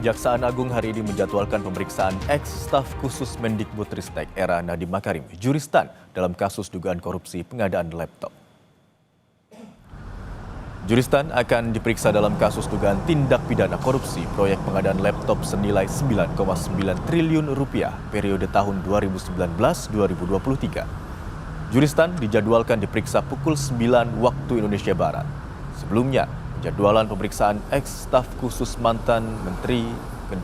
Kejaksaan Agung hari ini menjadwalkan pemeriksaan ex-staf khusus Mendikbudristek era Nadiem Makarim, Juristan, dalam kasus dugaan korupsi pengadaan laptop. Juristan akan diperiksa dalam kasus dugaan tindak pidana korupsi proyek pengadaan laptop senilai 9,9 triliun rupiah periode tahun 2019-2023. Juristan dijadwalkan diperiksa pukul 9 waktu Indonesia Barat. Sebelumnya, jadwalan pemeriksaan ex-staf khusus mantan Menteri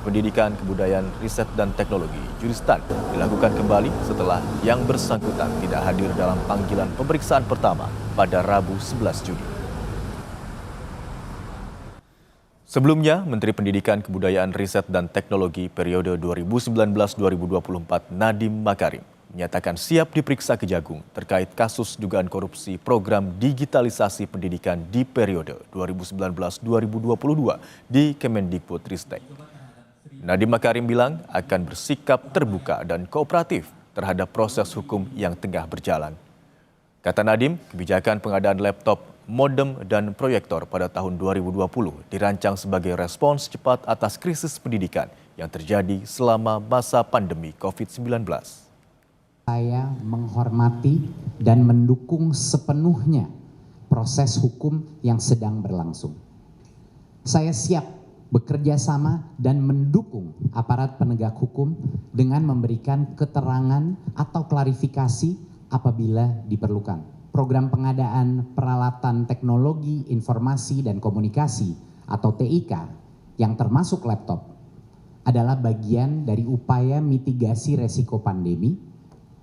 Pendidikan, Kebudayaan, Riset, dan Teknologi Juristan dilakukan kembali setelah yang bersangkutan tidak hadir dalam panggilan pemeriksaan pertama pada Rabu 11 Juni. Sebelumnya, Menteri Pendidikan, Kebudayaan, Riset, dan Teknologi periode 2019-2024 Nadiem Makarim menyatakan siap diperiksa Kejagung terkait kasus dugaan korupsi program digitalisasi pendidikan di periode 2019-2022 di Kemendikbudristek. Nadiem Makarim bilang akan bersikap terbuka dan kooperatif terhadap proses hukum yang tengah berjalan. Kata Nadiem, kebijakan pengadaan laptop, modem, dan proyektor pada tahun 2020 dirancang sebagai respons cepat atas krisis pendidikan yang terjadi selama masa pandemi COVID-19. Saya menghormati dan mendukung sepenuhnya proses hukum yang sedang berlangsung. Saya siap bekerja sama dan mendukung aparat penegak hukum dengan memberikan keterangan atau klarifikasi apabila diperlukan. Program pengadaan peralatan teknologi, informasi, dan komunikasi atau TIK yang termasuk laptop adalah bagian dari upaya mitigasi resiko pandemi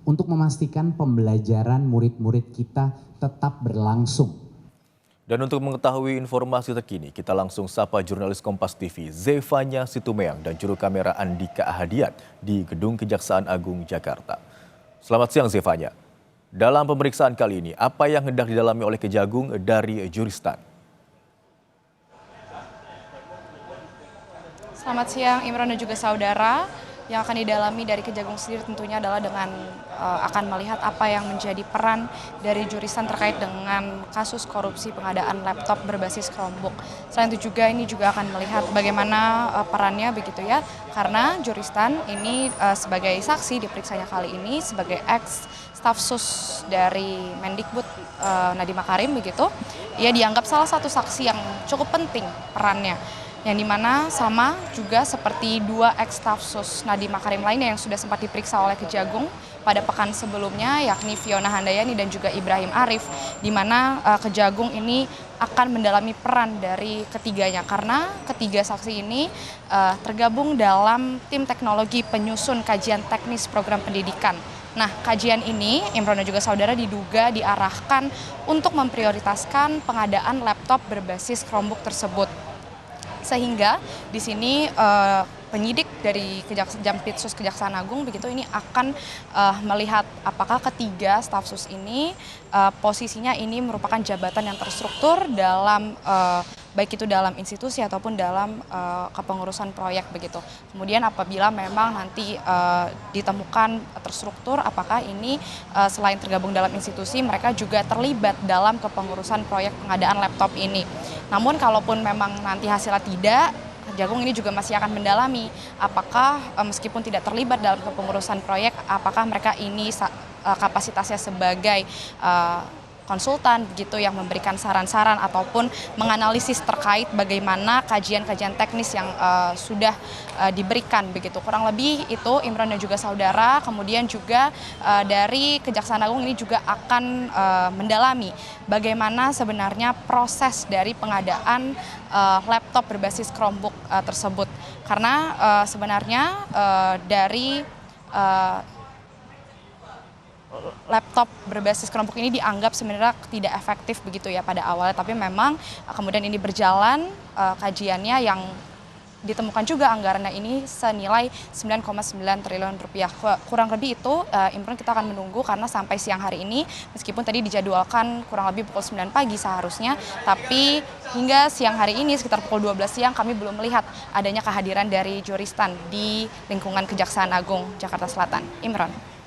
untuk memastikan pembelajaran murid-murid kita tetap berlangsung. Dan untuk mengetahui informasi terkini, kita langsung sapa jurnalis Kompas TV Zefanya Situmeang dan juru kamera Andika Ahadiat di Gedung Kejaksaan Agung Jakarta. Selamat siang Zefanya. Dalam pemeriksaan kali ini, apa yang hendak didalami oleh Kejagung dari Juristan? Selamat siang Imron dan juga saudara. Yang akan didalami dari Kejagung sendiri tentunya adalah dengan akan melihat apa yang menjadi peran dari Juristan terkait dengan kasus korupsi pengadaan laptop berbasis Chromebook. Selain itu juga ini juga akan melihat bagaimana perannya begitu ya, karena Juristan ini sebagai saksi diperiksanya kali ini sebagai ex staf sus dari Mendikbud Nadiem Makarim begitu. Ia dianggap salah satu saksi yang cukup penting perannya, yang dimana sama juga seperti dua ex-staf sus Nadiem Makarim lainnya yang sudah sempat diperiksa oleh Kejagung pada pekan sebelumnya, yakni Fiona Handayani dan juga Ibrahim Arif, di mana Kejagung ini akan mendalami peran dari ketiganya karena ketiga saksi ini tergabung dalam tim teknologi penyusun kajian teknis program pendidikan. Nah, kajian ini, Imron dan juga saudara, diduga diarahkan untuk memprioritaskan pengadaan laptop berbasis Chromebook tersebut. Sehingga di sini penyidik dari Jampitsus Kejaksaan Agung begitu ini akan melihat apakah ketiga staf sus ini posisinya ini merupakan jabatan yang terstruktur dalam baik itu dalam institusi ataupun dalam kepengurusan proyek begitu. Kemudian apabila memang nanti ditemukan terstruktur, apakah ini selain tergabung dalam institusi, mereka juga terlibat dalam kepengurusan proyek pengadaan laptop ini. Namun kalaupun memang nanti hasilnya tidak, Kejagung ini juga masih akan mendalami apakah meskipun tidak terlibat dalam kepengurusan proyek, apakah mereka ini kapasitasnya sebagai konsultan begitu yang memberikan saran-saran ataupun menganalisis terkait bagaimana kajian-kajian teknis yang sudah diberikan begitu. Kurang lebih itu Imron dan juga saudara. Kemudian juga dari Kejaksaan Agung ini juga akan mendalami bagaimana sebenarnya proses dari pengadaan laptop berbasis Chromebook tersebut. Karena sebenarnya dari laptop berbasis Chromebook ini dianggap sebenarnya tidak efektif begitu ya pada awalnya, tapi memang kemudian ini berjalan kajiannya yang ditemukan juga anggarannya ini senilai 9,9 triliun rupiah. Kurang lebih itu Imron kita akan menunggu karena sampai siang hari ini meskipun tadi dijadwalkan kurang lebih pukul 9 pagi seharusnya, tapi hingga siang hari ini sekitar pukul 12 siang kami belum melihat adanya kehadiran dari Juristan di lingkungan Kejaksaan Agung Jakarta Selatan. Imron.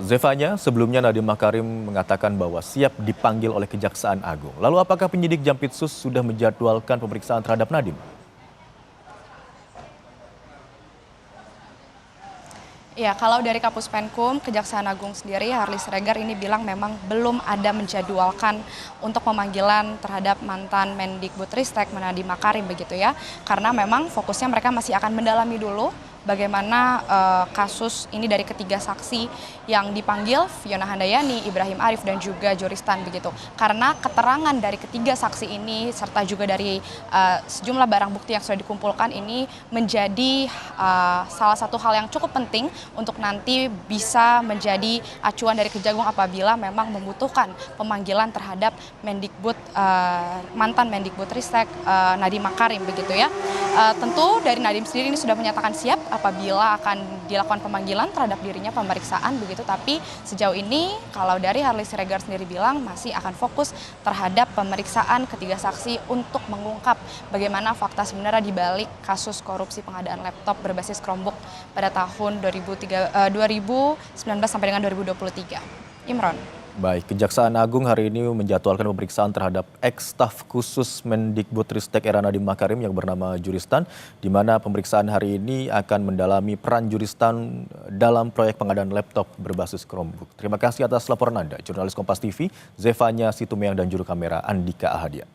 Zefanya, sebelumnya Nadiem Makarim mengatakan bahwa siap dipanggil oleh Kejaksaan Agung. Lalu apakah penyidik Jampitsus sudah menjadwalkan pemeriksaan terhadap Nadiem? Ya, kalau dari Kapus Penkum, Kejaksaan Agung sendiri, Harley Siregar ini bilang memang belum ada menjadwalkan untuk pemanggilan terhadap mantan Mendikbudristek Nadiem Makarim begitu ya. Karena memang fokusnya mereka masih akan mendalami dulu bagaimana kasus ini dari ketiga saksi yang dipanggil, Fiona Handayani, Ibrahim Arif, dan juga Joristan begitu. Karena keterangan dari ketiga saksi ini serta juga dari sejumlah barang bukti yang sudah dikumpulkan ini menjadi salah satu hal yang cukup penting untuk nanti bisa menjadi acuan dari Kejagung apabila memang membutuhkan pemanggilan terhadap mantan Mendikbudristek Nadiem Makarim begitu ya. Tentu dari Nadiem sendiri ini sudah menyatakan siap apabila akan dilakukan pemanggilan terhadap dirinya, pemeriksaan begitu, tapi sejauh ini kalau dari Harley Siregar sendiri bilang masih akan fokus terhadap pemeriksaan ketiga saksi untuk mengungkap bagaimana fakta sebenarnya di balik kasus korupsi pengadaan laptop berbasis Chromebook pada tahun 2019 sampai dengan 2023. Imron. Baik, Kejaksaan Agung hari ini menjadwalkan pemeriksaan terhadap ex-staf khusus Mendikbudristek era Nadiem Makarim yang bernama Joristan, di mana pemeriksaan hari ini akan mendalami peran Joristan dalam proyek pengadaan laptop berbasis Chromebook. Terima kasih atas laporan Anda, jurnalis Kompas TV, Zevanya Situmeang dan juru kamera Andika Ahadia.